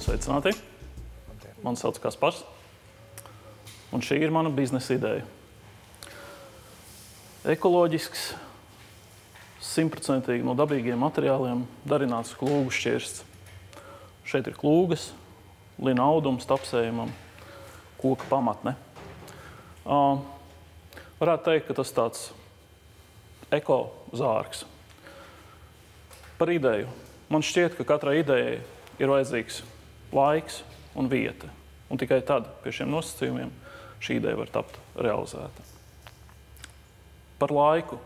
Sveicināti! Mani sauc Kaspars, un šī ir mana biznesa ideja. Ekoloģisks, 100% no dabīgiem materiāliem darināts klūgu šķirsts. Šeit ir klūgas, lina audums tapsējumam, koka pamatne. Varētu teikt, ka tas tāds ekozārks. Par ideju. Man šķiet, ka katrai idejai ir vajadzīgs laiks un vieta. Un tikai tad, pie šiem nosacījumiem, šī ideja var tapt realizēta. Par laiku.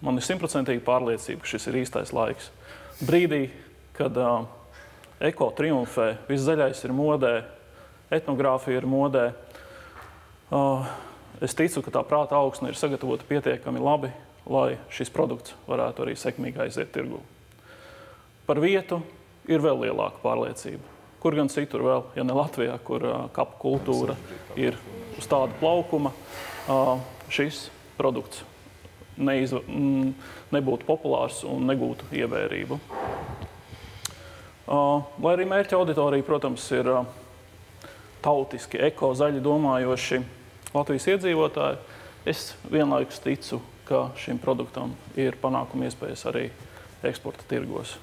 Man ir 100% pārliecība, ka šis ir īstais laiks. Brīdī, kad eko triumfē, viss zaļais ir modē, etnogrāfija ir modē, es ticu, ka tā prāta augsne ir sagatavota pietiekami labi, lai šis produkts varētu arī sekmīgi aiziet tirgū. Par vietu ir vēl lielāka pārliecība. Kur gan citur vēl, ja ne Latvijā, kur kapu kultūra ir uz tāda plaukuma, šis produkts nebūtu populārs un negūtu ievērību. Lai arī mērķa auditorija, protams, ir tautiski, eko, zaļi domājoši Latvijas iedzīvotāji, es vienlaikus ticu, ka šim produktam ir panākuma iespējas arī eksporta tirgos.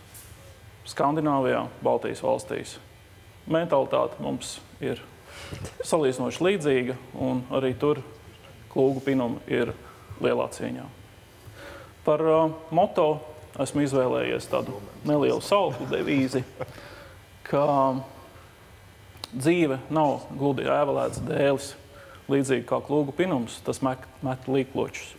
Skandināvijā, Baltijas valstīs. Mentalitāte mums ir salīdzinoši līdzīga, un arī tur klūgu pinumi ir lielā cieņā. Par moto esmu izvēlējies tādu nelielu sauklu devīzi, ka dzīve nav gludi ēvelēts dēlis, līdzīgi kā klūgu pinums, tas met līkločus.